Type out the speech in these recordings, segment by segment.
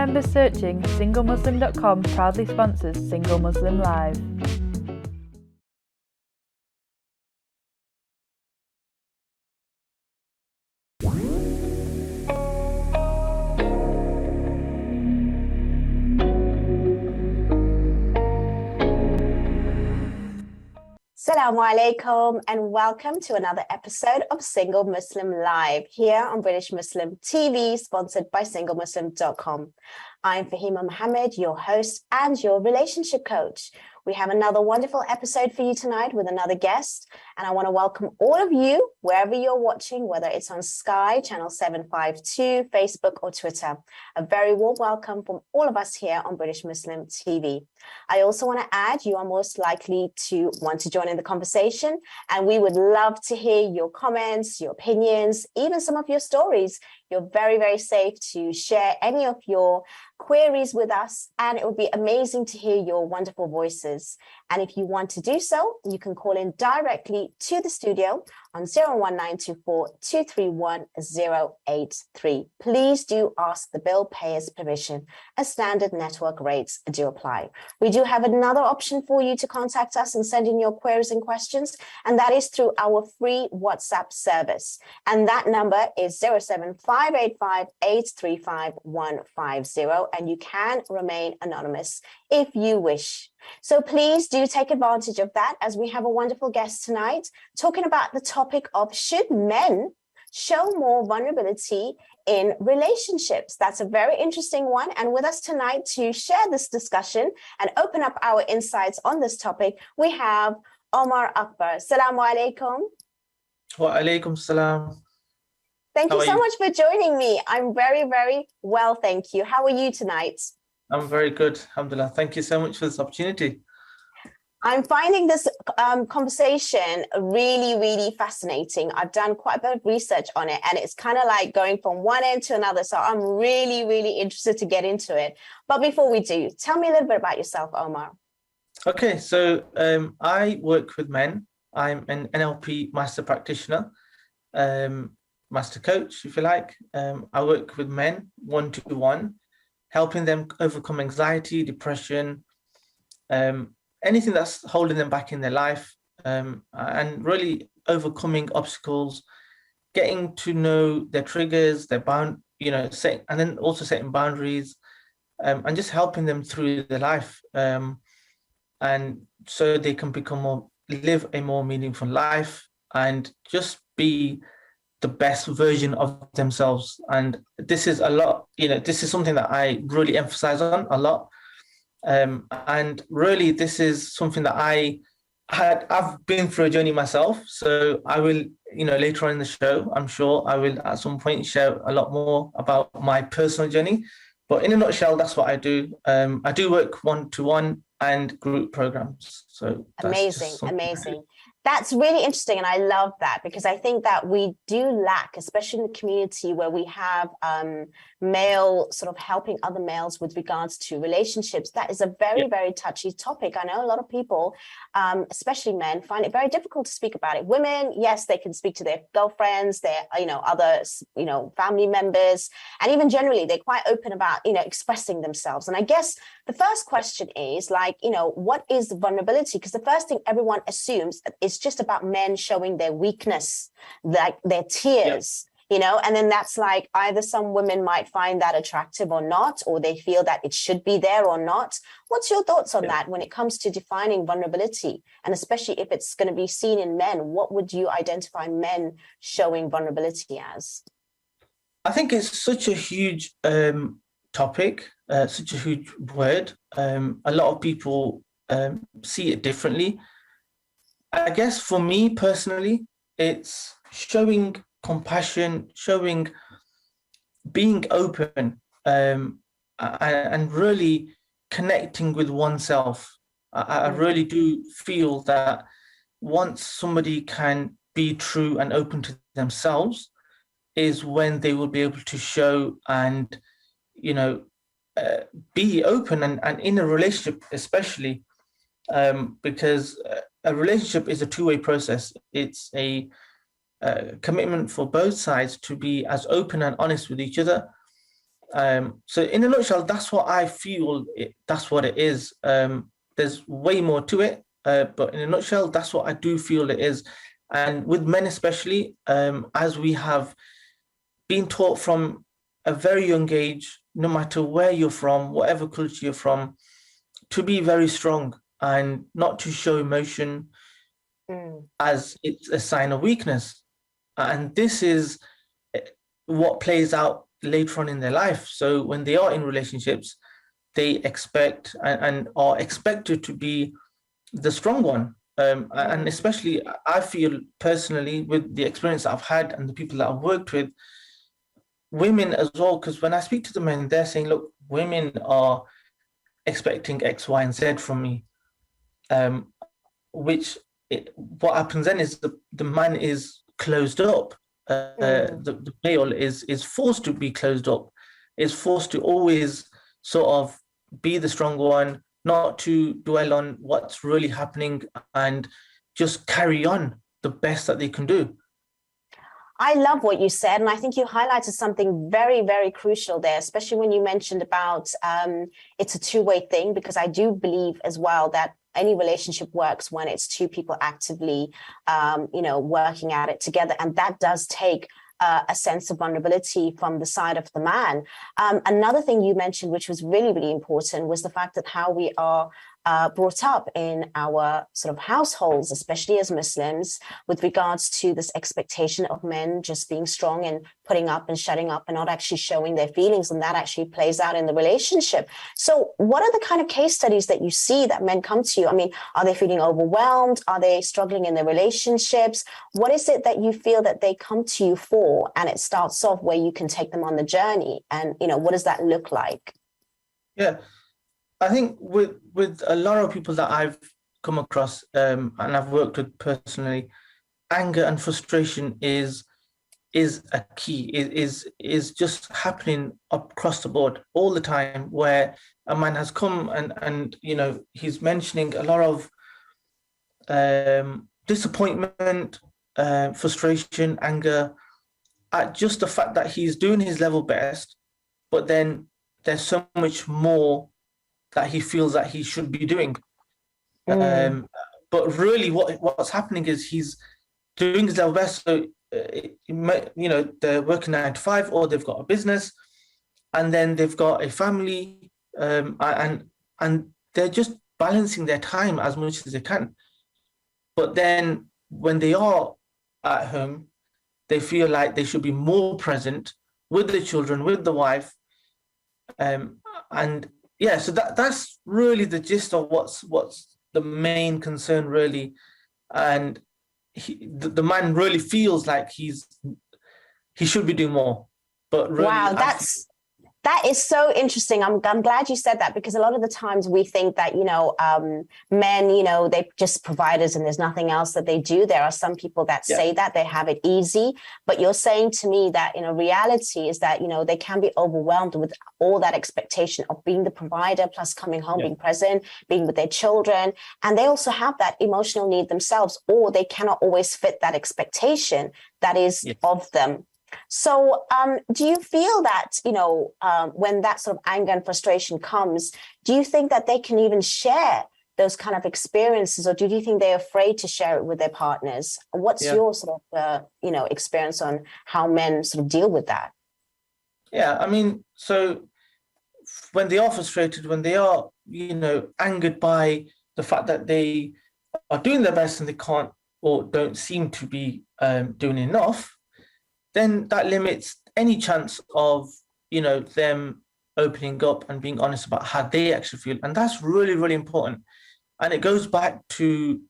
Remember searching SingleMuslim.com proudly sponsors Single Muslim Live. Assalamu alaikum and welcome to another episode of Single Muslim Live here on British Muslim TV, sponsored by SingleMuslim.com. I'm Fahima Mohammed, your host and your relationship coach. We have another wonderful episode for you tonight with another guest, and I want to welcome all of you wherever you're watching, whether it's on Sky, channel 752, Facebook or Twitter. A very warm welcome from all of us here on British Muslim TV. I also want to add you are most likely to want to join in the conversation, and we would love to hear your comments, your opinions, even some of your stories. You're very, very safe to share any of your queries with us, and it would be amazing to hear your wonderful voices. And if you want to do so, you can call in directly to the studio on 01924 231 083. Please do ask the bill payer's permission, as standard network rates do apply. We do have another option for you to contact us and send in your queries and questions, and that is through our free WhatsApp service. And that number is 07585 835 150, and you can remain anonymous if you wish. So please do take advantage of that, as we have a wonderful guest tonight talking about the topic of should men show more vulnerability in relationships. That's a very interesting one. And with us tonight to share this discussion and open up our insights on this topic, we have Omar Akbar. Assalamu alaikum. Wa alaikum salam. Thank you so much for joining me. I'm very, very well, thank you. How are you tonight? I'm very good, alhamdulillah. Thank you so much for this opportunity. I'm finding this conversation really, really fascinating. I've done quite a bit of research on it, and it's kind of like going from one end to another. So I'm really, really interested to get into it. But before we do, tell me a little bit about yourself, Omar. Okay, so I work with men. I'm an NLP master practitioner, master coach, if you like. I work with men one-to-one, helping them overcome anxiety, depression, anything that's holding them back in their life, and really overcoming obstacles, getting to know their triggers, their and then also setting boundaries, and just helping them through their life, and so they can live a more meaningful life and just be the best version of themselves. And this is a lot, this is something that I really emphasize on a lot. And really, this is something that I've been through a journey myself. So I will, later on in the show, I'm sure I will at some point share a lot more about my personal journey. But in a nutshell, that's what I do. I do work one-to-one and group programs. So amazing. That's really interesting. And I love that, because I think that we do lack, especially in the community where we have male sort of helping other males with regards to relationships. That is a very, very touchy topic. I know a lot of people, especially men, find it very difficult to speak about it. Women, yes, they can speak to their girlfriends, their, other, family members, and even generally, they're quite open about, expressing themselves. And I guess the first question is what is vulnerability? Because the first thing everyone assumes is just about men showing their weakness, like their tears, and then that's like either some women might find that attractive or not, or they feel that it should be there or not. What's your thoughts on that when it comes to defining vulnerability? And especially if it's going to be seen in men, what would you identify men showing vulnerability as? I think it's such a huge topic, such a huge word. A lot of people see it differently. I guess for me personally, it's showing compassion, being open, and really connecting with oneself. I really do feel that once somebody can be true and open to themselves is when they will be able to show and, be open and in a relationship especially, because a relationship is a two-way process. It's a commitment for both sides to be as open and honest with each other. So in a nutshell, that's what I feel. That's what it is. There's way more to it, but in a nutshell, that's what I do feel it is. And with men especially, as we have been taught from a very young age, no matter where you're from, whatever culture you're from, to be very strong and not to show emotion as it's a sign of weakness. And this is what plays out later on in their life. So when they are in relationships, they expect and are expected to be the strong one. And especially, I feel personally, with the experience I've had and the people that I've worked with, women as well, because when I speak to the men, they're saying, look, women are expecting X, Y, and Z from me, what happens then is the man is closed up. The male is forced to be closed up, is forced to always sort of be the strong one, not to dwell on what's really happening, and just carry on the best that they can do. I love what you said, and I think you highlighted something very, very crucial there, especially when you mentioned about it's a two-way thing, because I do believe as well that any relationship works when it's two people actively, working at it together, and that does take a sense of vulnerability from the side of the man. Another thing you mentioned, which was really, really important, was the fact that how we are brought up in our sort of households, especially as Muslims, with regards to this expectation of men just being strong and putting up and shutting up and not actually showing their feelings. And that actually plays out in the relationship. So what are the kind of case studies that you see that men come to you? I mean, are they feeling overwhelmed? Are they struggling in their relationships? What is it that you feel that they come to you for? And it starts off where you can take them on the journey. And, what does that look like? Yeah. I think with a lot of people that I've come across and I've worked with personally, anger and frustration is a key. Is just happening across the board all the time, where a man has come and he's mentioning a lot of disappointment, frustration, anger at just the fact that he's doing his level best, but then there's so much more that he feels that he should be doing. But really what's happening is he's doing his level best. So, they're working 9 to 5, or they've got a business, and then they've got a family, and they're just balancing their time as much as they can. But then when they are at home, they feel like they should be more present with the children, with the wife, so that's really the gist of what's the main concern, really. And the man really feels like he should be doing more. But really, wow, that is so interesting. I'm glad you said that, because a lot of the times we think that, men, they're just providers and there's nothing else that they do. There are some people that say that they have it easy, but you're saying to me that, reality is that, they can be overwhelmed with all that expectation of being the provider, plus coming home, being present, being with their children. And they also have that emotional need themselves, or they cannot always fit that expectation that is of them. So do you feel that, when that sort of anger and frustration comes, do you think that they can even share those kind of experiences, or do you think they're afraid to share it with their partners? What's your sort of, experience on how men sort of deal with that? Yeah, I mean, so when they are frustrated, when they are, angered by the fact that they are doing their best and they can't or don't seem to be doing enough, then that limits any chance of, them opening up and being honest about how they actually feel. And that's really, really important. And it goes back to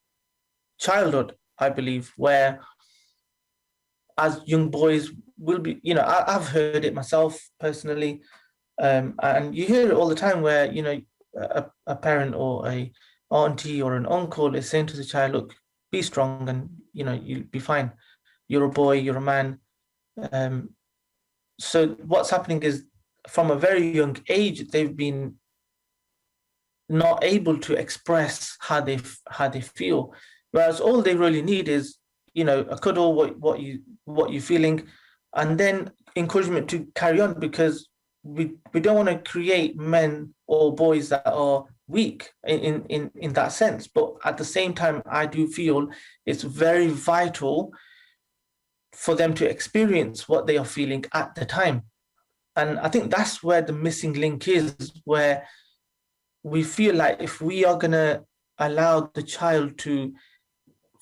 childhood, I believe, where as young boys will be, I've heard it myself personally. And you hear it all the time where, a parent or a auntie or an uncle is saying to the child, look, be strong and, you'll be fine. You're a boy, you're a man. So what's happening is, from a very young age, they've been not able to express how they feel, whereas all they really need is, a cuddle, what you're feeling, and then encouragement to carry on. Because we don't want to create men or boys that are weak in that sense. But at the same time, I do feel it's very vital for them to experience what they are feeling at the time. And I think that's where the missing link is, where we feel like if we are going to allow the child to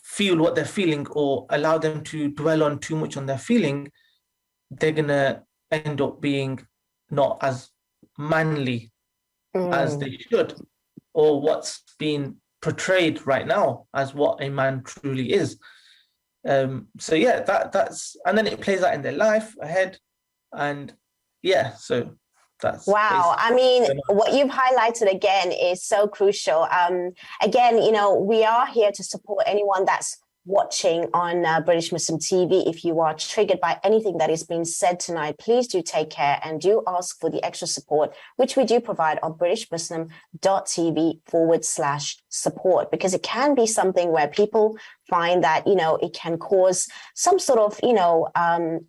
feel what they're feeling or allow them to dwell on too much on their feeling, they're going to end up being not as manly as they should, or what's being portrayed right now as what a man truly is. So yeah, that's, and then it plays out in their life ahead. And yeah, so that's wow. I mean, what you've highlighted again is so crucial. Again, you know, we are here to support anyone that's watching on British Muslim TV. If you are triggered by anything that is being said tonight, please do take care and do ask for the extra support, which we do provide on BritishMuslim.tv/support, because it can be something where people find that, you know, it can cause some sort of, you know,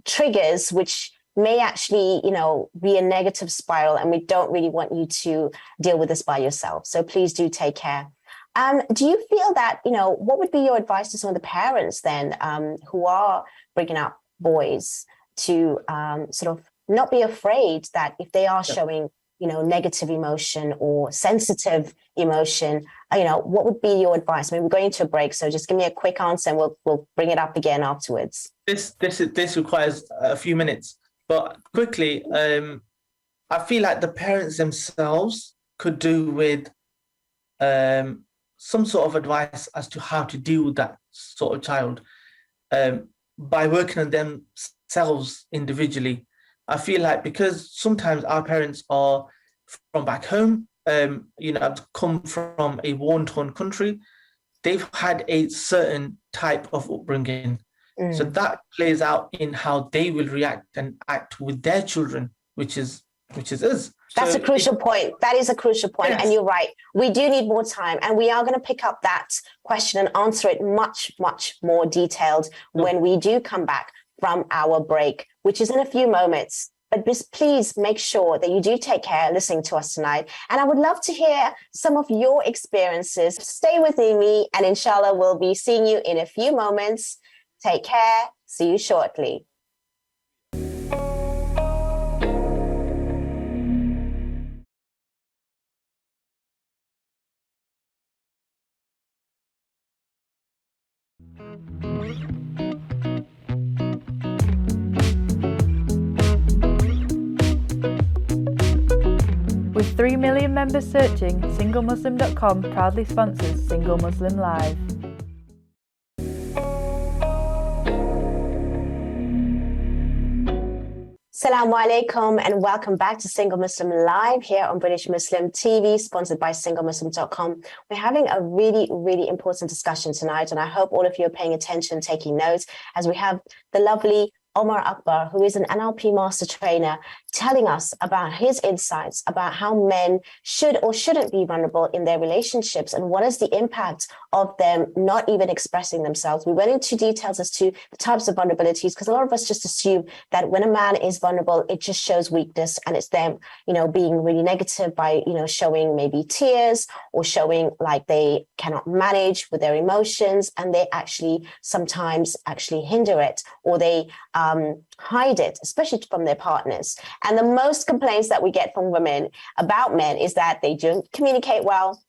triggers, which may actually, you know, be a negative spiral, and we don't really want you to deal with this by yourself. So please do take care. Do you feel that, you know, what would be your advice to some of the parents then who are bringing up boys to sort of not be afraid that if they are showing, you know, negative emotion or sensitive emotion, you know, what would be your advice? I mean, we're going to a break, so just give me a quick answer and we'll bring it up again afterwards. This requires a few minutes, but quickly, I feel like the parents themselves could do with some sort of advice as to how to deal with that sort of child by working on themselves individually. I feel like because sometimes our parents are from back home, you know, have come from a war-torn country, they've had a certain type of upbringing. So that plays out in how they will react and act with their children, which is us. That's so a crucial point. That is a crucial point. Yes. And you're right. We do need more time. And we are going to pick up that question and answer it much, much more detailed when we do come back from our break, which is in a few moments. But just please make sure that you do take care listening to us tonight. And I would love to hear some of your experiences. Stay with me, and inshallah, we'll be seeing you in a few moments. Take care. See you shortly. With 3 million members searching, SingleMuslim.com proudly sponsors Single Muslim Live. Assalamu alaikum and welcome back to Single Muslim Live here on British Muslim TV, sponsored by SingleMuslim.com. We're having a really, really important discussion tonight, and I hope all of you are paying attention, taking notes, as we have the lovely Omar Akbar, who is an NLP master trainer, telling us about his insights about how men should or shouldn't be vulnerable in their relationships and what is the impact of them not even expressing themselves. We went into details as to the types of vulnerabilities, because a lot of us just assume that when a man is vulnerable, it just shows weakness, and it's them, you know, being really negative by, you know, showing maybe tears or showing like they cannot manage with their emotions, and they actually sometimes actually hinder it, or they hide it, especially from their partners. And the most complaints that we get from women about men is that they don't communicate well,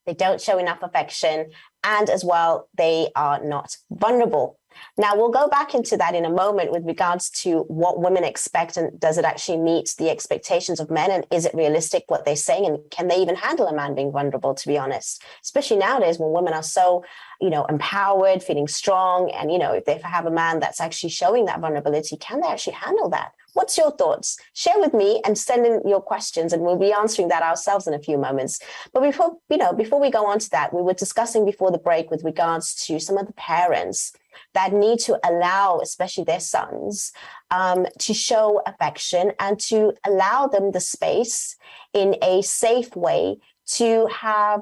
they don't show enough affection, and as well, they are not vulnerable. Now, we'll go back into that in a moment with regards to what women expect, and does it actually meet the expectations of men, and is it realistic what they're saying, and can they even handle a man being vulnerable, to be honest, especially nowadays when women are so, you know, empowered, feeling strong, and, you know, if they have a man that's actually showing that vulnerability, can they actually handle that? What's your thoughts? Share with me and send in your questions, and we'll be answering that ourselves in a few moments. But before we go on to that, we were discussing before the break with regards to some of the parents that need to allow, especially their sons, to show affection and to allow them the space in a safe way to have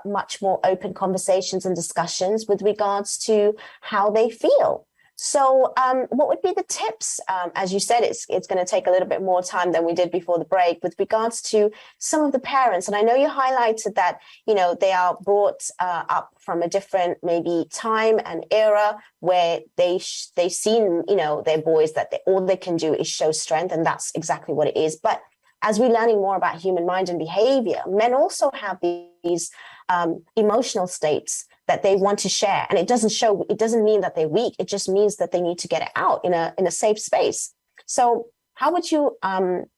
much more open conversations and discussions with regards to how they feel. So what would be the tips? As you said, it's going to take a little bit more time than we did before the break with regards to some of the parents. And I know you highlighted that, they are brought up from a different maybe time and era where they've seen, their boys that all they can do is show strength. And that's exactly what it is. But as we're learning more about human mind and behavior, men also have these emotional states that they want to share. And it doesn't mean that they're weak. It just means that they need to get it out in a safe space. So how would you sort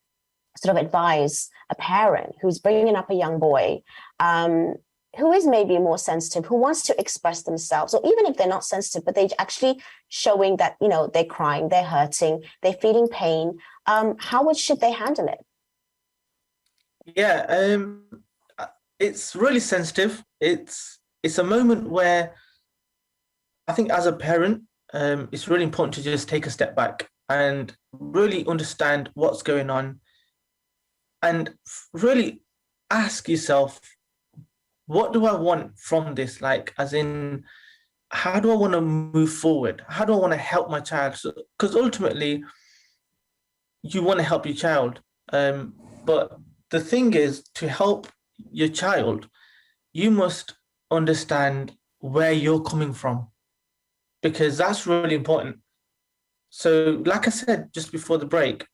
of advise a parent who's bringing up a young boy who is maybe more sensitive, who wants to express themselves, or even if they're not sensitive, but they're actually showing that, they're crying, they're hurting, they're feeling pain. Should they handle it? Yeah, it's really sensitive. It's a moment where I think as a parent, it's really important to just take a step back and really understand what's going on and really ask yourself, what do I want from this? Like, as in, how do I want to move forward? How do I want to help my child? Because ultimately, you want to help your child. But the thing is, to help your child, you must understand where you're coming from, because that's really important. So, like I said just before the break,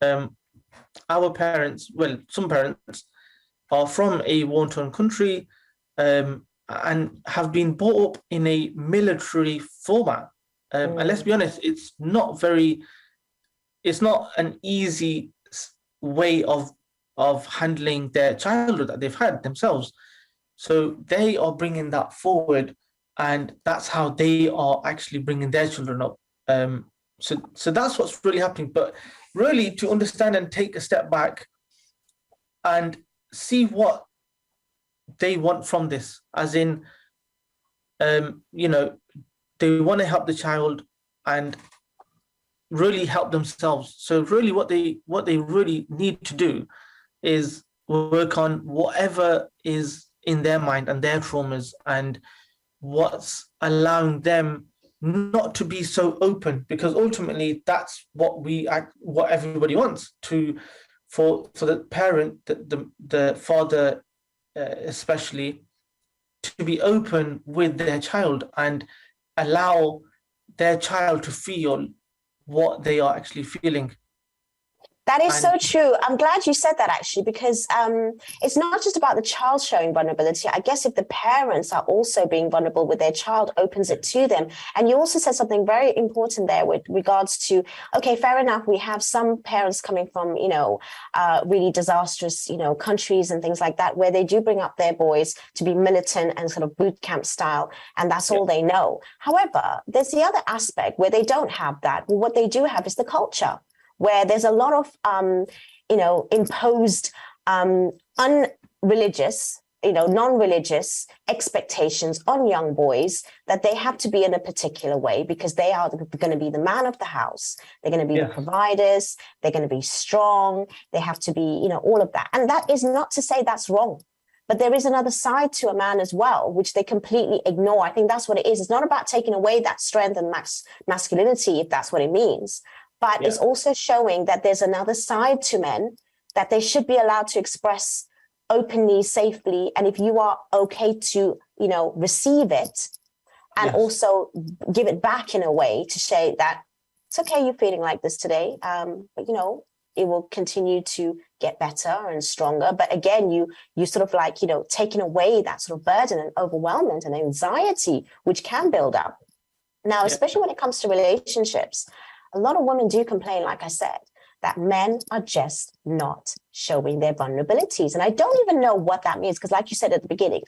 our parents, well, some parents are from a war-torn country and have been brought up in a military format. And let's be honest, it's not an easy way of handling their childhood that they've had themselves. So they are bringing that forward, and that's how they are actually bringing their children up. So that's what's really happening. But really, to understand and take a step back and see what they want from this, as in, they want to help the child and really help themselves. So really, what they really need to do is work on whatever is in their mind and their traumas and what's allowing them not to be so open, because ultimately that's what everybody wants for the parent, the father especially, to be open with their child and allow their child to feel what they are actually feeling. That is so true. I'm glad you said that, actually, because it's not just about the child showing vulnerability. I guess if the parents are also being vulnerable with their child, opens it to them. And you also said something very important there with regards to, okay, fair enough, we have some parents coming from, really disastrous, countries and things like that, where they do bring up their boys to be militant and sort of boot camp style, and that's all they know. However, there's the other aspect where they don't have that. Well, what they do have is the culture, where there's a lot of, imposed unreligious, non-religious expectations on young boys that they have to be in a particular way because they are going to be the man of the house. They're going to be the providers. They're going to be strong. They have to be, all of that. And that is not to say that's wrong. But there is another side to a man as well, which they completely ignore. I think that's what it is. It's not about taking away that strength and masculinity, if that's what it means. But it's also showing that there's another side to men that they should be allowed to express openly, safely. And if you are okay to, receive it and also give it back in a way to say that it's okay, you're feeling like this today, but, it will continue to get better and stronger. But again, you sort of like, taking away that sort of burden and overwhelmment and anxiety, which can build up. Now, especially when it comes to relationships, a lot of women do complain, like I said, that men are just not showing their vulnerabilities. And I don't even know what that means, because like you said at the beginning,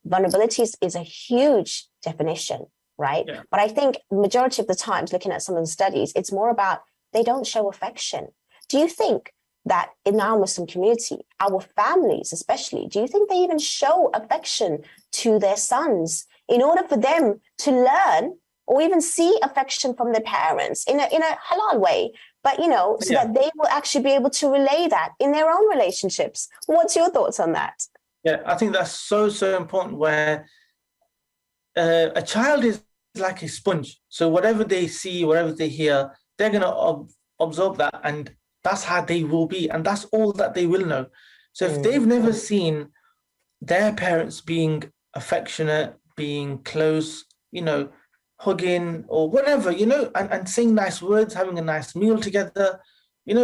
vulnerabilities is a huge definition, right? Yeah. But I think majority of the times, looking at some of the studies, it's more about they don't show affection. Do you think that in our Muslim community, our families especially, do you think they even show affection to their sons in order for them to learn or even see affection from their parents in a halal way, but, so that they will actually be able to relay that in their own relationships? What's your thoughts on that? Yeah, I think that's so important, where a child is like a sponge. So whatever they see, whatever they hear, they're going to absorb that, and that's how they will be, and that's all that they will know. So if they've never seen their parents being affectionate, being close, hugging or whatever, and saying nice words, having a nice meal together,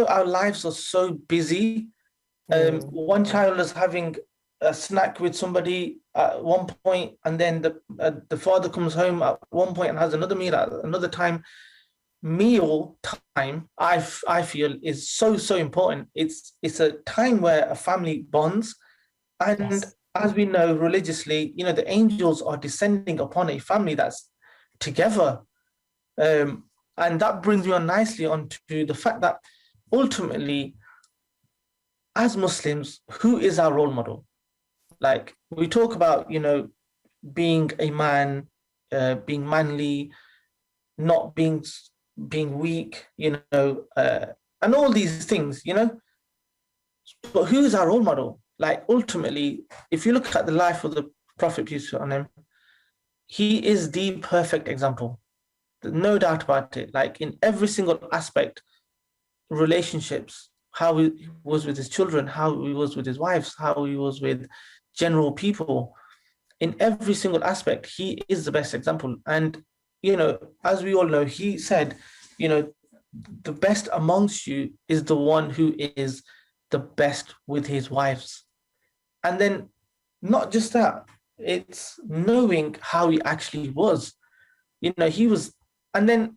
our lives are so busy. One child is having a snack with somebody at one point, and then the father comes home at one point and has another meal at another time. Meal time, I feel, is so important. It's a time where a family bonds, and Yes. as we know religiously, the angels are descending upon a family that's together, and that brings me on nicely onto the fact that ultimately, as Muslims, who is our role model? Like, we talk about, being a man, being manly, not being weak, and all these things, But who is our role model? Like, ultimately, if you look at the life of the Prophet, peace be on him, he is the perfect example. There's no doubt about it. Like, in every single aspect, relationships, how he was with his children, how he was with his wives, how he was with general people. In every single aspect, he is the best example. And, as we all know, he said, the best amongst you is the one who is the best with his wives. And then not just that, it's knowing how he actually was. He was, and then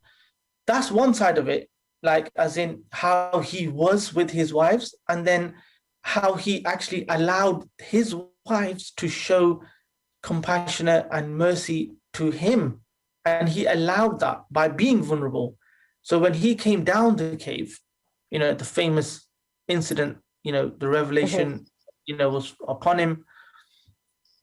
that's one side of it, like as in how he was with his wives, and then how he actually allowed his wives to show compassionate and mercy to him. And he allowed that by being vulnerable. So when he came down the cave, the famous incident, the revelation, was upon him,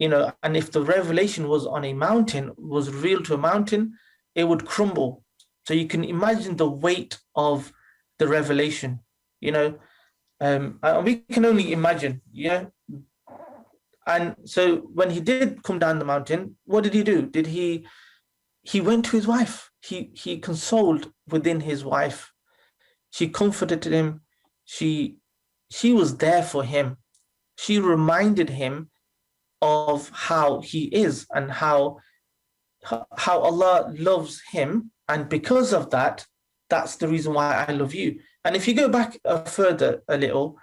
and if the revelation was on a mountain, was revealed to a mountain, it would crumble. So you can imagine the weight of the revelation, and we can only imagine, And so when he did come down the mountain, what did he do? He went to his wife. He consoled within his wife. She comforted him. She was there for him. She reminded him of how he is and how Allah loves him. And because of that, that's the reason why I love you. And if you go back further a little,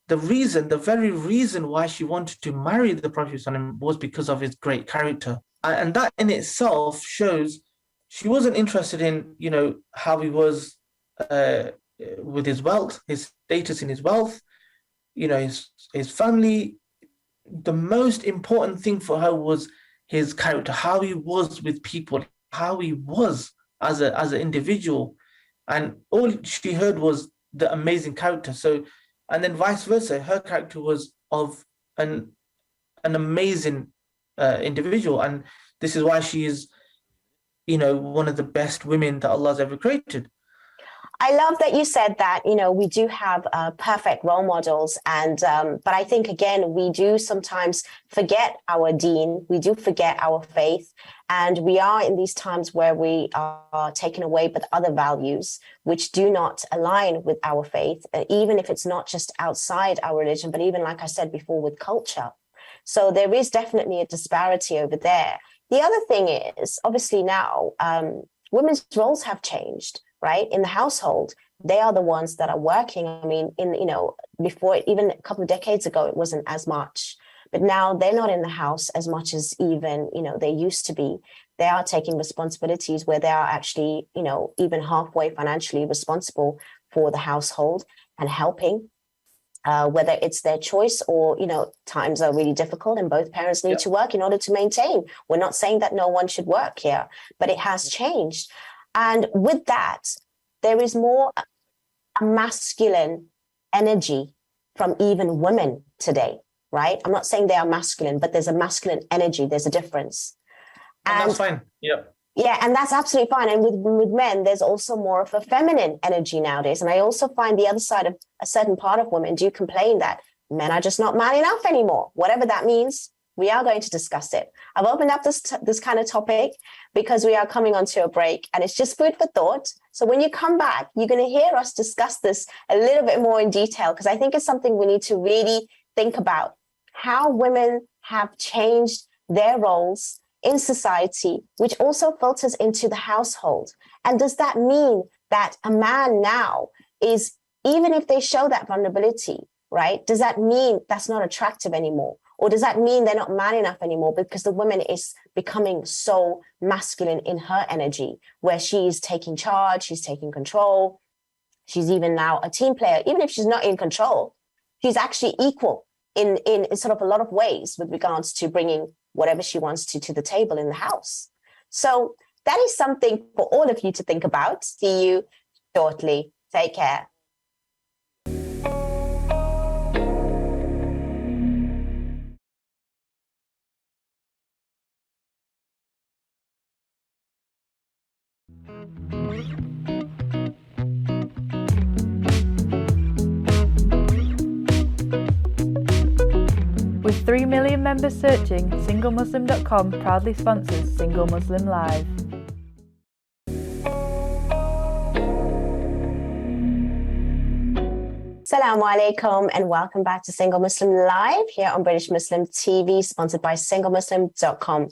the very reason why she wanted to marry the Prophet was because of his great character. And that in itself shows she wasn't interested in, how he was with his wealth, his status in his wealth, his family. The most important thing for her was his character, how he was with people, how he was as an individual. And all she heard was the amazing character. So, and then vice versa, her character was of an amazing individual. And this is why she is, one of the best women that Allah's ever created. I love that you said that, we do have perfect role models. And but I think, again, we do sometimes forget our deen. We do forget our faith. And we are in these times where we are taken away with other values, which do not align with our faith, even if it's not just outside our religion, but even, like I said before, with culture. So there is definitely a disparity over there. The other thing is, obviously now, women's roles have changed. Right? In the household, they are the ones that are working. I mean, before, even a couple of decades ago, it wasn't as much. But now they're not in the house as much as even, they used to be. They are taking responsibilities where they are actually, even halfway financially responsible for the household and helping, whether it's their choice or, times are really difficult and both parents need to work in order to maintain. We're not saying that no one should work here, but it has changed. And with that, there is more masculine energy from even women today, right? I'm not saying they are masculine, but there's a masculine energy. There's a difference. And that's fine. Yeah. Yeah, and that's absolutely fine. And with men, there's also more of a feminine energy nowadays. And I also find the other side of a certain part of women do complain that men are just not man enough anymore, whatever that means. we are going to discuss it. I've opened up this kind of topic because we are coming onto a break, and it's just food for thought. So when you come back, you're going to hear us discuss this a little bit more in detail, because I think it's something we need to really think about, how women have changed their roles in society, which also filters into the household. And does that mean that a man now is, even if they show that vulnerability, right, does that mean that's not attractive anymore? Or does that mean they're not man enough anymore because the woman is becoming so masculine in her energy, where she's taking charge, she's taking control, she's even now a team player? Even if she's not in control, she's actually equal in sort of a lot of ways with regards to bringing whatever she wants to the table in the house. So that is something for all of you to think about. See you shortly. Take care. With 3 million members searching, SingleMuslim.com proudly sponsors Single Muslim Live. Assalamu alaikum and welcome back to Single Muslim Live here on British Muslim TV, sponsored by SingleMuslim.com.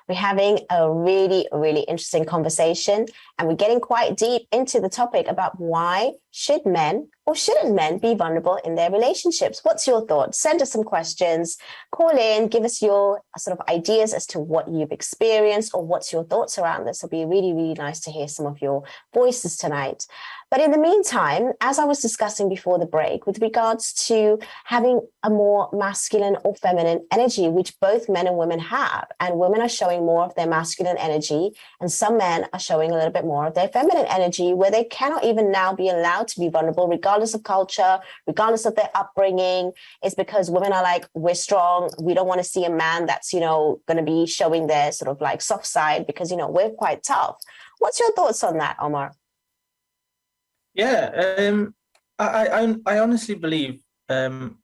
We're having a really, really interesting conversation, and we're getting quite deep into the topic about why should men or shouldn't men be vulnerable in their relationships? What's your thoughts? Send us some questions, call in, give us your sort of ideas as to what you've experienced or what's your thoughts around this. It'll be really, really nice to hear some of your voices tonight. But in the meantime, as I was discussing before the break, with regards to having a more masculine or feminine energy, which both men and women have, and women are showing more of their masculine energy, and some men are showing a little bit more of their feminine energy, where they cannot even now be allowed to be vulnerable, regardless of culture, regardless of their upbringing. It's because women are like, we're strong. We don't want to see a man that's, going to be showing their sort of like soft side, because, we're quite tough. What's your thoughts on that, Omar? Yeah, I honestly believe men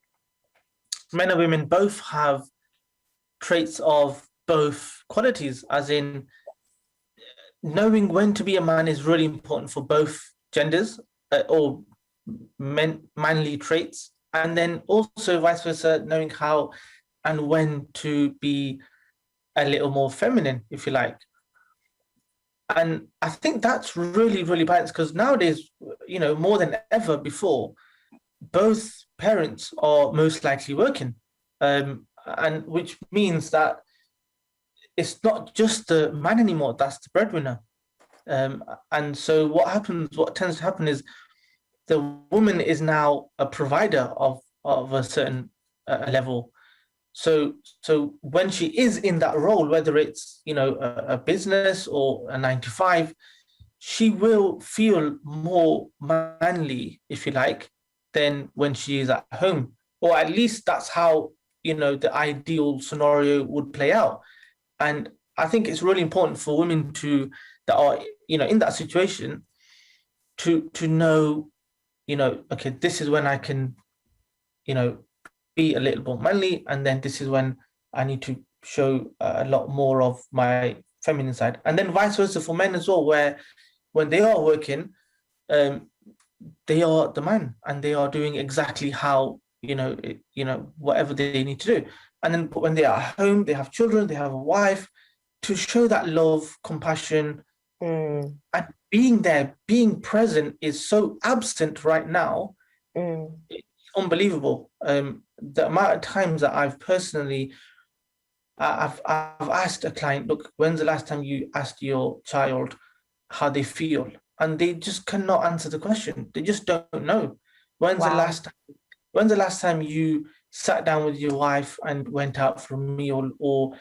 and women both have traits of both qualities, as in knowing when to be a man is really important for both genders, or manly traits, and then also vice versa, knowing how and when to be a little more feminine, if you like. And I think that's really, really balanced, because nowadays, more than ever before, both parents are most likely working, and which means that it's not just the man anymore that's the breadwinner. And so what tends to happen is the woman is now a provider of a certain level. So when she is in that role, whether it's a business or a 9-to-5, she will feel more manly, if you like, than when she is at home. Or at least that's how the ideal scenario would play out. And I think it's really important for women that are in that situation to know, okay, this is when I can be a little more manly, and then this is when I need to show a lot more of my feminine side. And then vice versa for men as well, where when they are working, they are the man and they are doing exactly how whatever they need to do. And then when they are at home, they have children, they have a wife, to show that love, compassion, and being there, being present is so absent right now. It's unbelievable. The amount of times that I've personally, I've asked a client, look, when's the last time you asked your child how they feel? And they just cannot answer the question. They just don't know. When's the last time you sat down with your wife and went out for a meal or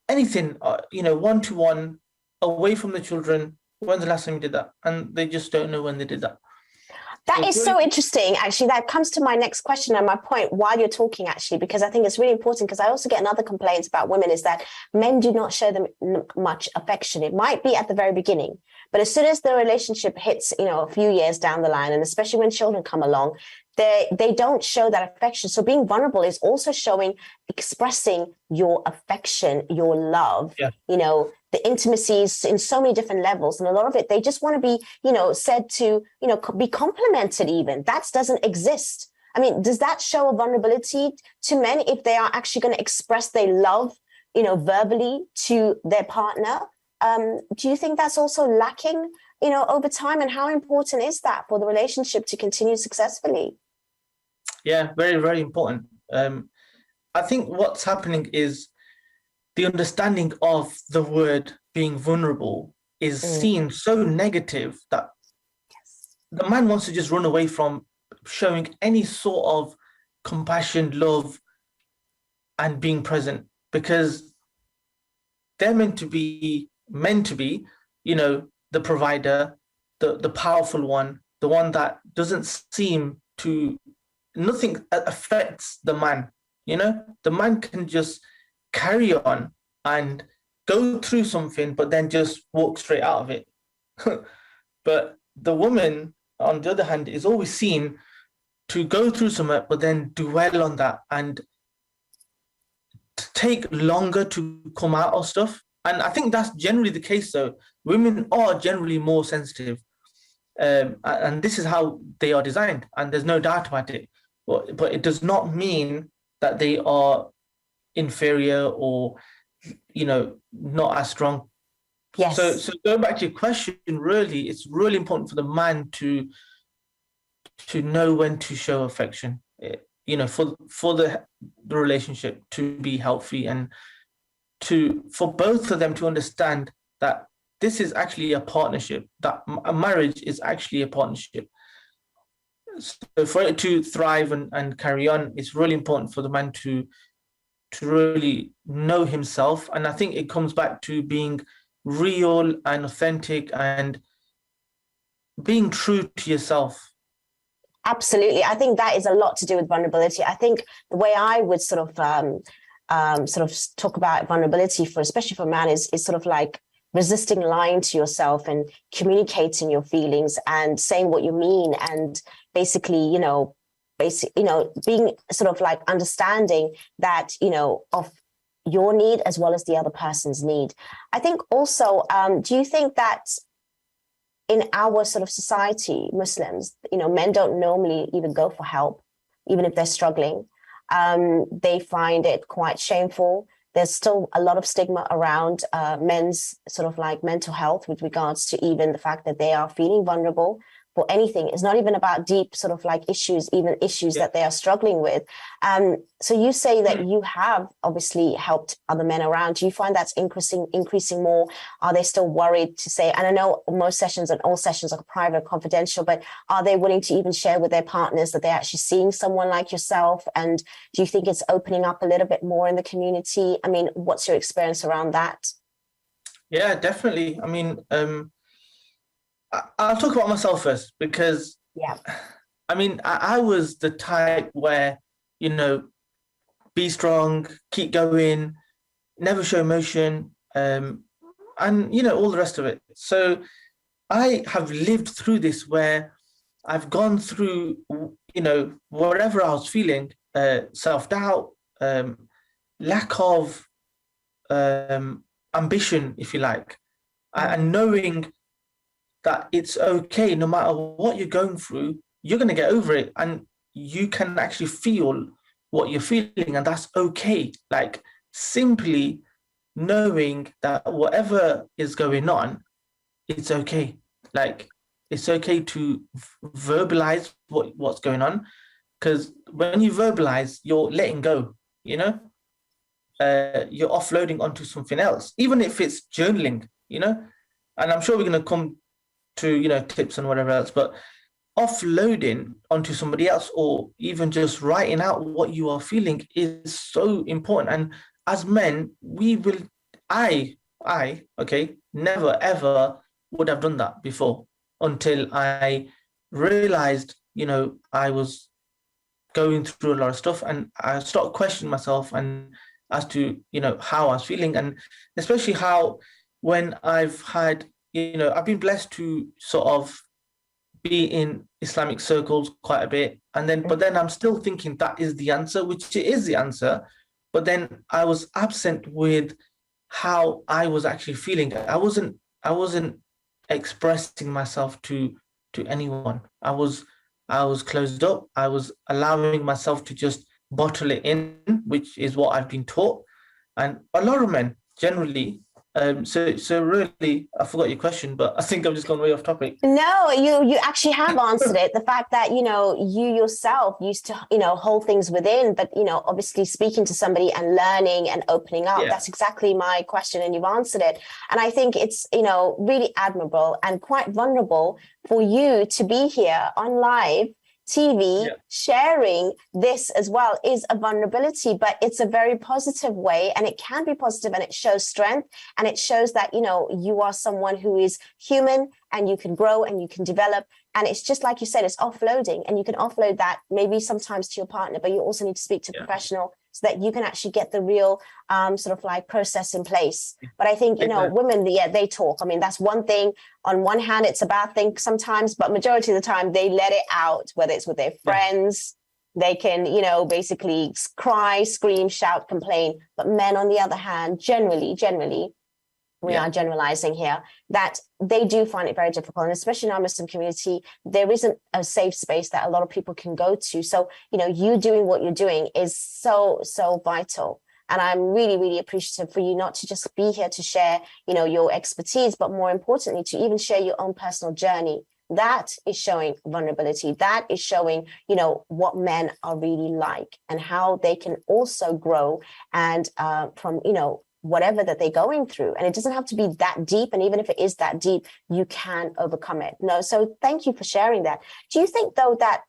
anything, one-to-one, away from the children? When's the last time you did that? And they just don't know when they did that. That is so interesting. Actually, that comes to my next question and my point while you're talking, actually, because I think it's really important, because I also get another complaint about women is that men do not show them much affection. It might be at the very beginning, but as soon as the relationship hits, a few years down the line, and especially when children come along, they don't show that affection. So being vulnerable is also expressing your affection, your love, the intimacies in so many different levels. And a lot of it, they just want to be, said to, be complimented even. That doesn't exist. I mean, does that show a vulnerability to men if they are actually going to express their love, verbally to their partner? Do you think that's also lacking, over time? And how important is that for the relationship to continue successfully? Yeah, very, very important. I think what's happening is the understanding of the word being vulnerable is seen so negative that the man wants to just run away from showing any sort of compassion, love, and being present, because they're meant to be, the provider, the powerful one, the one that doesn't seem to, nothing affects the man. The man can just carry on and go through something, but then just walk straight out of it. But the woman, on the other hand, is always seen to go through something, but then dwell on that and take longer to come out of stuff. And I think that's generally the case, though. Women are generally more sensitive. And this is how they are designed, and there's no doubt about it. But it does not mean that they are inferior or, not as strong. Yes. So going back to your question, really, it's really important for the man to know when to show affection, for the relationship to be healthy, and for both of them to understand that this is actually a partnership, that a marriage is actually a partnership. So for it to thrive and carry on, it's really important for the man to really know himself. And I think it comes back to being real and authentic and being true to yourself. Absolutely. I think that is a lot to do with vulnerability. I think the way I would sort of talk about vulnerability especially for a man is sort of like resisting lying to yourself and communicating your feelings and saying what you mean, and basically, being sort of like understanding that, of your need as well as the other person's need. I think also, do you think that in our sort of society, Muslims, men don't normally even go for help, even if they're struggling. They find it quite shameful. There's still a lot of stigma around men's sort of like mental health with regards to even the fact that they are feeling vulnerable for anything. It's not even about deep sort of like issues that they are struggling with. So you say that you have obviously helped other men around. Do you find that's increasing more? Are they still worried to say, and I know most sessions and all sessions are private, confidential, but are they willing to even share with their partners that they're actually seeing someone like yourself? And do you think it's opening up a little bit more in the community? I mean, what's your experience around that? Yeah, definitely. I mean, I'll talk about myself first, because I mean, I was the type where, be strong, keep going, never show emotion, and, all the rest of it. So I have lived through this where I've gone through, whatever I was feeling, self-doubt, lack of ambition, if you like, and knowing that it's okay, no matter what you're going through, you're going to get over it, and you can actually feel what you're feeling, and that's okay. Like, simply knowing that whatever is going on, it's okay. Like, it's okay to verbalize what's going on, because when you verbalize, you're letting go, you're offloading onto something else, even if it's journaling, and I'm sure we're going to come to, tips and whatever else, but offloading onto somebody else, or even just writing out what you are feeling, is so important. And as men, I never ever would have done that before, until I realized, I was going through a lot of stuff, and I started questioning myself and as to, how I was feeling, and especially how when I've had, I've been blessed to sort of be in Islamic circles quite a bit, but then I'm still thinking that is the answer, which it is the answer. But then I was absent with how I was actually feeling. I wasn't expressing myself to anyone. I was closed up. I was allowing myself to just bottle it in, which is what I've been taught. And a lot of men generally. So really, I forgot your question, but I think I've just gone way off topic. No, you actually have answered it. The fact that, you yourself used to, hold things within, but, obviously speaking to somebody and learning and opening up, that's exactly my question, and you've answered it. And I think it's, really admirable and quite vulnerable for you to be here on live TV, sharing this as well is a vulnerability, but it's a very positive way, and it can be positive, and it shows strength, and it shows that, you are someone who is human, and you can grow and you can develop. And it's just like you said, it's offloading, and you can offload that maybe sometimes to your partner, but you also need to speak to a professional so that you can actually get the real sort of like process in place. But I think, women, they talk. I mean, that's one thing. On one hand, it's a bad thing sometimes, but majority of the time they let it out, whether it's with their friends, they can, basically cry, scream, shout, complain. But men, on the other hand, generally, we are generalizing here, that they do find it very difficult. And especially in our Muslim community, there isn't a safe space that a lot of people can go to. So, you doing what you're doing is so, so vital. And I'm really, really appreciative for you not to just be here to share, your expertise, but more importantly, to even share your own personal journey. That is showing vulnerability. That is showing, what men are really like and how they can also grow and from, whatever that they're going through. And it doesn't have to be that deep. And even if it is that deep, you can overcome it. So thank you for sharing that. Do you think, though, that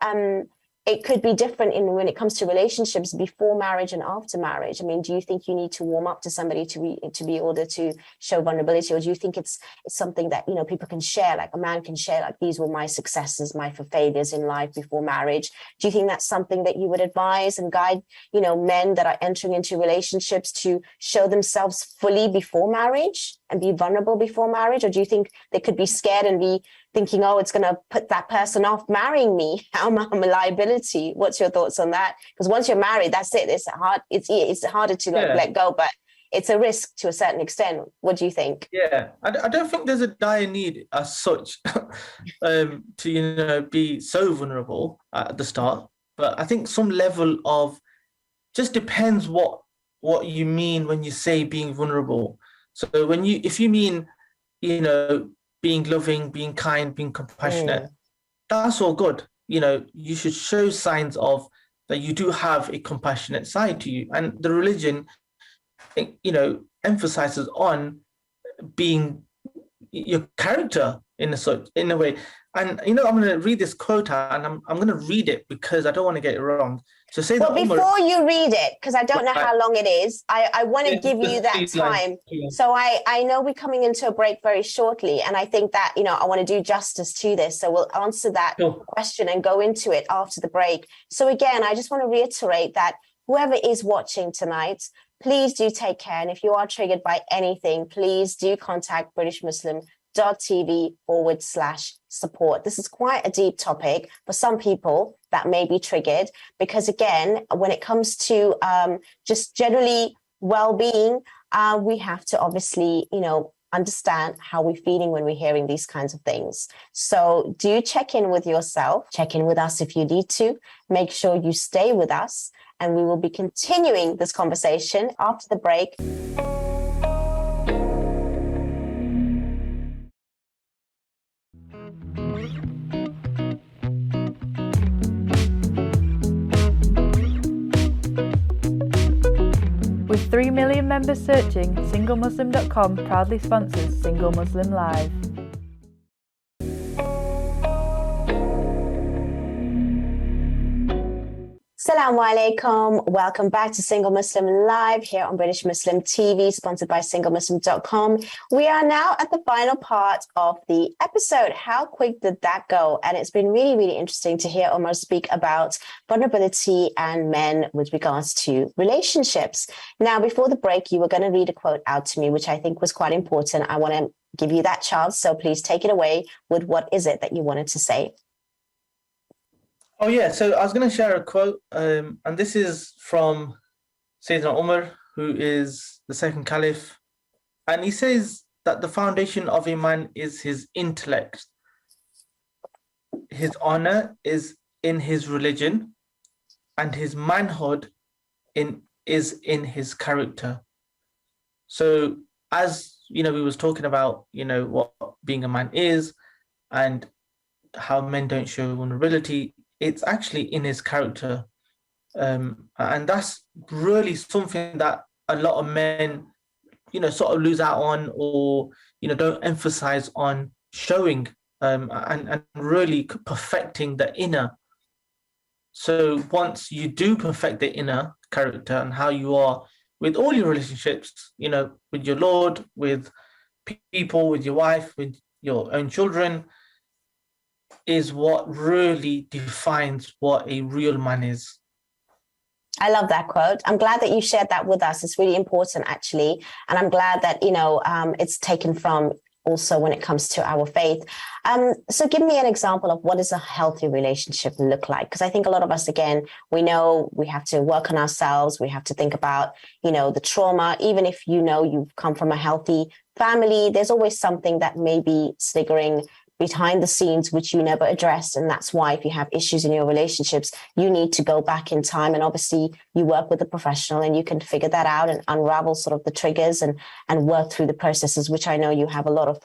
it could be different when it comes to relationships before marriage and after marriage? I mean, do you think you need to warm up to somebody to be able to show vulnerability? Or do you think it's something that, people can share, like a man can share, like, these were my successes, my failures in life before marriage? Do you think that's something that you would advise and guide, men that are entering into relationships to show themselves fully before marriage and be vulnerable before marriage? Or do you think they could be scared and be thinking, oh, it's going to put that person off marrying me? I'm a liability. What's your thoughts on that? Because once you're married, that's it. It's harder to let go, but it's a risk to a certain extent. What do you think? Yeah, I don't think there's a dire need as such to, be so vulnerable at the start. But I think some level of just depends what you mean when you say being vulnerable. So if you mean, being loving, being kind, being compassionate, that's all good. You should show signs of that you do have a compassionate side to you. And the religion, emphasizes on being your character in a way. And, I'm going to read this quote out, and I'm going to read it because I don't want to get it wrong. So say that. Before you read it, because I don't know how long it is, I want to give you that time. So I know we're coming into a break very shortly, and I think that, I want to do justice to this. So we'll answer that question and go into it after the break. So again, I just want to reiterate that whoever is watching tonight, please do take care. And if you are triggered by anything, please do contact BritishMuslim.tv/support. This is quite a deep topic for some people that may be triggered, because again, when it comes to just generally well-being, we have to obviously, understand how we're feeling when we're hearing these kinds of things. So do check in with yourself, check in with us if you need to. Make sure you stay with us, and we will be continuing this conversation after the break. With 3 million members searching, SingleMuslim.com proudly sponsors Single Muslim Live. Assalamu alaikum. Welcome back to Single Muslim Live here on British Muslim TV, sponsored by SingleMuslim.com. We are now at the final part of the episode. How quick did that go? And it's been really, really interesting to hear Omar speak about vulnerability and men with regards to relationships. Now, before the break, you were going to read a quote out to me, which I think was quite important. I want to give you that chance. So please take it away with what is it that you wanted to say. Oh yeah, so I was going to share a quote, and this is from Sayyidina Umar, who is the second caliph, and he says that the foundation of a man is his intellect, his honor is in his religion, and his manhood is in his character. So as we was talking about, what being a man is and how men don't show vulnerability, it's actually in his character. And that's really something that a lot of men, sort of lose out on, or, don't emphasize on showing, and really perfecting the inner. So once you do perfect the inner character and how you are with all your relationships, with your Lord, with people, with your wife, with your own children, is what really defines what a real man is. I love that quote. I'm glad that you shared that with us. It's really important, actually. And I'm glad that, it's taken from also when it comes to our faith. So give me an example of what does a healthy relationship look like? Because I think a lot of us, again, we know we have to work on ourselves. We have to think about, the trauma. Even if you've come from a healthy family, there's always something that may be sniggering behind the scenes, which you never addressed. And that's why if you have issues in your relationships, you need to go back in time. And obviously you work with a professional and you can figure that out and unravel sort of the triggers and work through the processes, which I know you have a lot of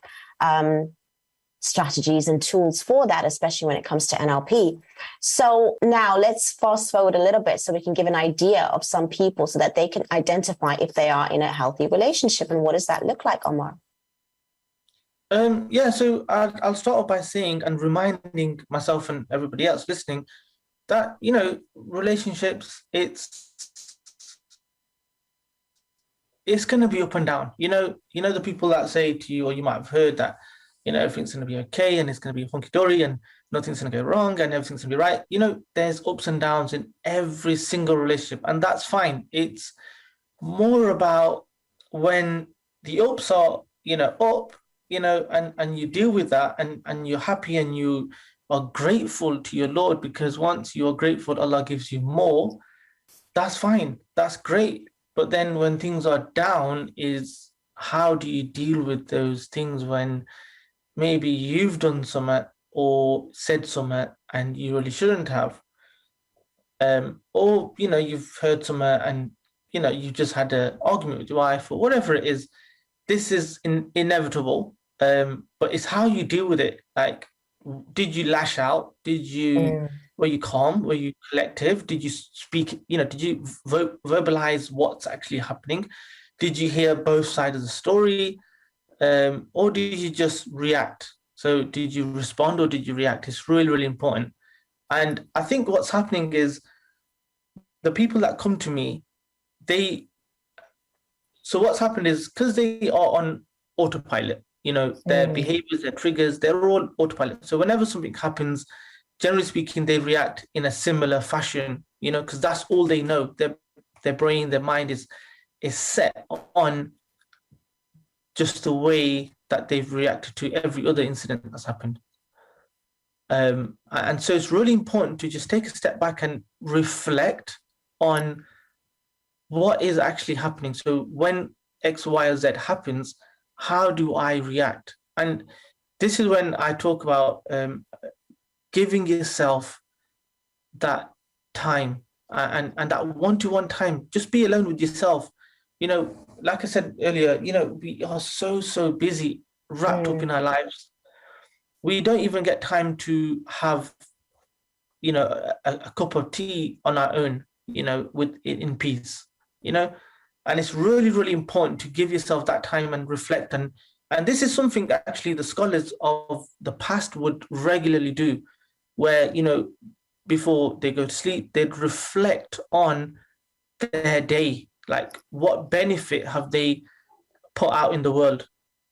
strategies and tools for that, especially when it comes to NLP. So now let's fast forward a little bit so we can give an idea of some people so that they can identify if they are in a healthy relationship. And what does that look like, Omar? So I'll start off by saying and reminding myself and everybody else listening that, relationships, it's going to be up and down. The people that say to you, or you might have heard that, everything's going to be okay and it's going to be hunky-dory and nothing's going to go wrong and everything's going to be right. There's ups and downs in every single relationship, and that's fine. It's more about when the ups are, up, and you deal with that and you're happy and you are grateful to your Lord, because once you are grateful, Allah gives you more. That's fine. That's great. But then when things are down, is how do you deal with those things when maybe you've done something or said something and you really shouldn't have? Or, you've heard something and, you just had an argument with your wife or whatever it is. This is inevitable, but it's how you deal with it. Like, did you lash out? Were you calm? Were you collective? Did you speak? Did you verbalize what's actually happening? Did you hear both sides of the story? Or did you just react? So did you respond or did you react? It's really, really important. And I think what's happening is the people that come to me, so what's happened is because they are on autopilot, their behaviors, their triggers, they're all autopilot. So whenever something happens, generally speaking, they react in a similar fashion, because that's all they know. Their brain, their mind is set on just the way that they've reacted to every other incident that's happened. And so it's really important to just take a step back and reflect on what is actually happening. So when X, Y, or Z happens, how do I react? And this is when I talk about giving yourself that time and that one-to-one time. Just be alone with yourself. Like I said earlier, we are so busy, wrapped up in our lives. We don't even get time to have, a cup of tea on our own, in peace. And it's really, really important to give yourself that time and reflect. And this is something that actually the scholars of the past would regularly do, where, before they go to sleep, they'd reflect on their day. Like, what benefit have they put out in the world?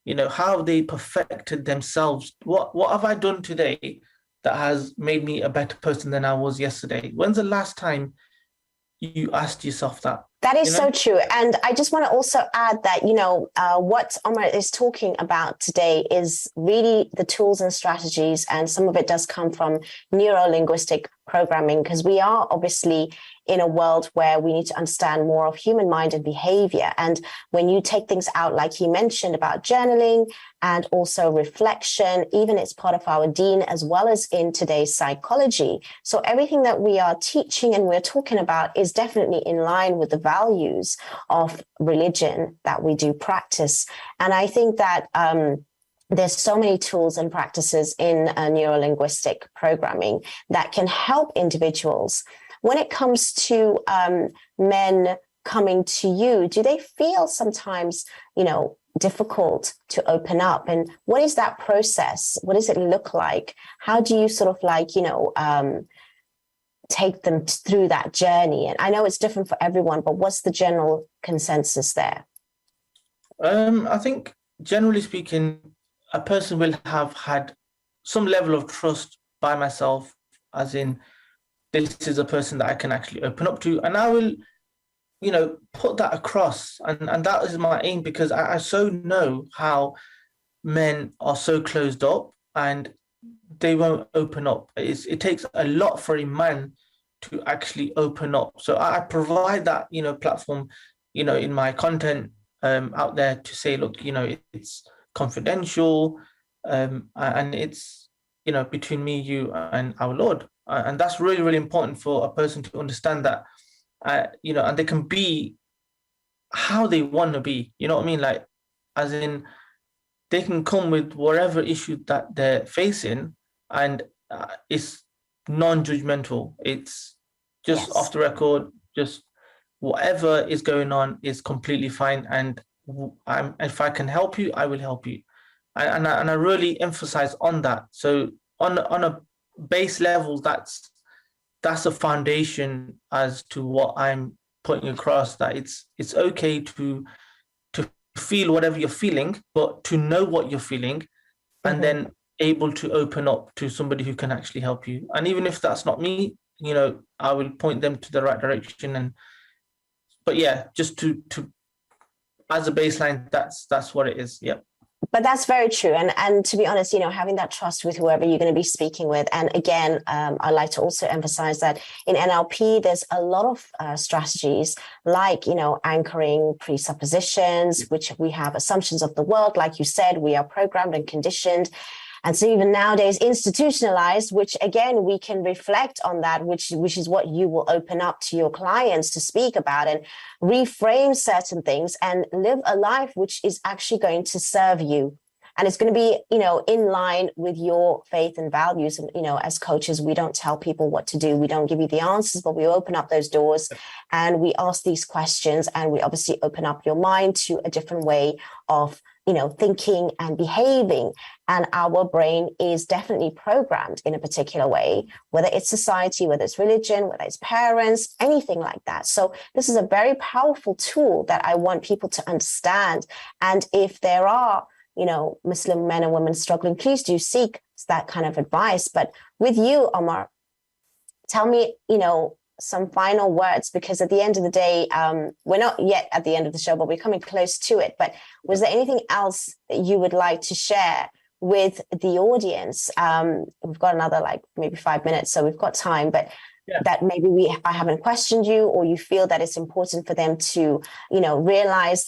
How have they perfected themselves? What have I done today that has made me a better person than I was yesterday? When's the last time you asked yourself that? That is so true. And I just want to also add that, what Omar is talking about today is really the tools and strategies. And some of it does come from neuro-linguistic programming, because we are obviously in a world where we need to understand more of human mind and behavior. And when you take things out, like he mentioned about journaling and also reflection, even it's part of our deen as well as in today's psychology. So everything that we are teaching and we're talking about is definitely in line with the values of religion that we do practice. And I think that there's so many tools and practices in neuro-linguistic programming that can help individuals. When it comes to men coming to you, do they feel sometimes, difficult to open up? And what is that process? What does it look like? How do you sort of take them through that journey? And I know it's different for everyone, but what's the general consensus there? I think generally speaking, a person will have had some level of trust by myself, as in, this is a person that I can actually open up to, and I will, put that across. And that is my aim, because I so know how men are so closed up and they won't open up. It takes a lot for a man to actually open up. So I provide that, platform, in my content out there to say, look, it's confidential, and it's, between me, you, and our Lord. And that's really, really important for a person to understand that, and they can be how they want to be, you know what I mean? Like, as in, they can come with whatever issue that they're facing, and it's non-judgmental. It's just off the record, just whatever is going on is completely fine. And if I can help you, I will help you. And I really emphasize on that. So on a base level, that's a foundation as to what I'm putting across, that it's okay to feel whatever you're feeling, but to know what you're feeling, and then able to open up to somebody who can actually help you. And even if that's not me, I will point them to the right direction. But yeah, just to as a baseline, that's what it is. Yeah. But that's very true. And to be honest, having that trust with whoever you're going to be speaking with. And again, I like to also emphasize that in NLP, there's a lot of strategies like, anchoring presuppositions, which we have assumptions of the world. Like you said, we are programmed and conditioned. And so even nowadays institutionalized, which again, we can reflect on that, which is what you will open up to your clients to speak about and reframe certain things and live a life which is actually going to serve you. And it's going to be, in line with your faith and values. And, as coaches, we don't tell people what to do. We don't give you the answers, but we open up those doors and we ask these questions, and we obviously open up your mind to a different way of thinking and behaving. And our brain is definitely programmed in a particular way, whether it's society, whether it's religion, whether it's parents, anything like that. So this is a very powerful tool that I want people to understand. And if there are, Muslim men and women struggling, please do seek that kind of advice. But with you, Omar, tell me, some final words, because at the end of the day, we're not yet at the end of the show, but we're coming close to it. But was there anything else that you would like to share with the audience? We've got another maybe 5 minutes, so we've got time, but that maybe I haven't questioned you, or you feel that it's important for them to, realize,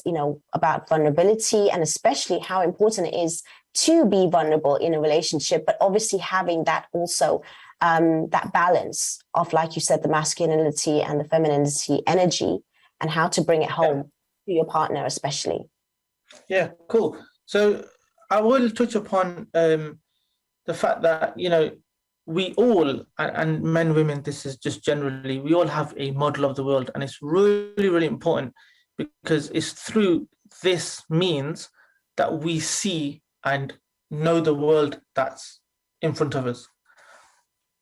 about vulnerability, and especially how important it is to be vulnerable in a relationship, but obviously having that also that balance of, like you said, the masculinity and the femininity energy, and how to bring it home to your partner, especially. Yeah, cool. So I will touch upon the fact that, we all, and men, women, this is just generally, we all have a model of the world. And it's really, really important, because it's through this means that we see and know the world that's in front of us.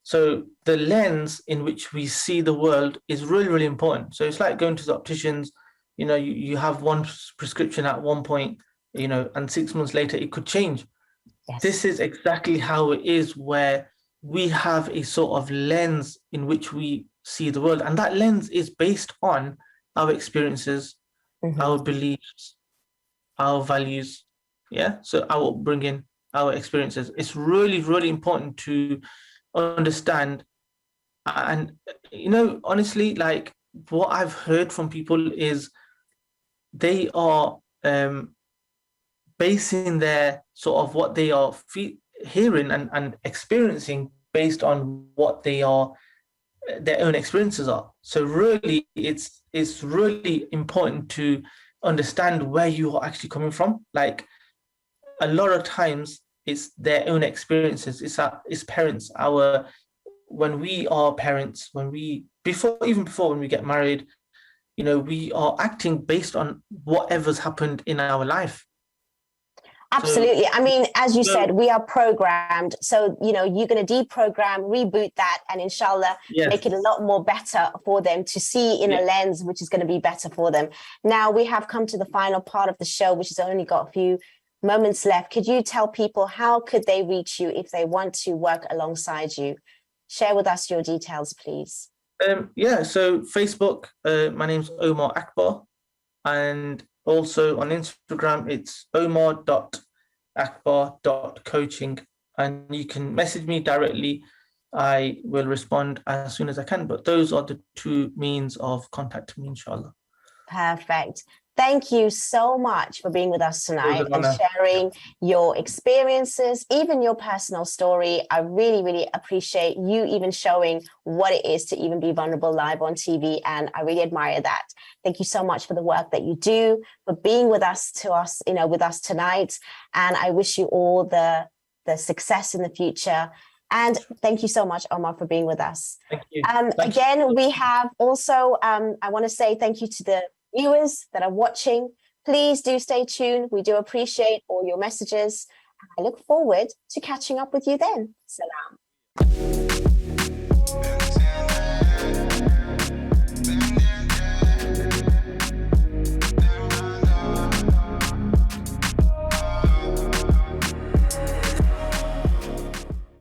So the lens in which we see the world is really, really important. So it's like going to the opticians, you have one prescription at one point, and 6 months later it could change. Yes. This is exactly how it is, where we have a sort of lens in which we see the world. And that lens is based on our experiences, our beliefs, our values. Yeah. So our upbringing, our experiences. It's really, really important to understand. And, honestly, like what I've heard from people is they are basing their sort of what they are hearing and experiencing based on what they are, their own experiences are. So really, it's really important to understand where you are actually coming from. Like a lot of times, it's their own experiences. It's parents. When we are parents, when we before when we get married, we are acting based on whatever's happened in our life. Absolutely. I mean, as you said, we are programmed. So, you're going to deprogram, reboot that, and inshallah, make it a lot more better for them to see in a lens, which is going to be better for them. Now, we have come to the final part of the show, which has only got a few moments left. Could you tell people how could they reach you if they want to work alongside you? Share with us your details, please. So Facebook, my name's Omar Akbar, and also on Instagram, it's omar.akbar.coaching, and you can message me directly. I will respond as soon as I can, but those are the two means of contacting me, inshallah. Perfect. Thank you so much for being with us tonight and sharing your experiences, even your personal story. I really, really appreciate you even showing what it is to even be vulnerable live on TV. And I really admire that. Thank you so much for the work that you do, for being with us tonight. And I wish you all the success in the future. And thank you so much, Omar, for being with us. Thank you. Again, we have also, I want to say thank you to the viewers that are watching. Please do stay tuned. We do appreciate all your messages. I look forward to catching up with you then. Salam.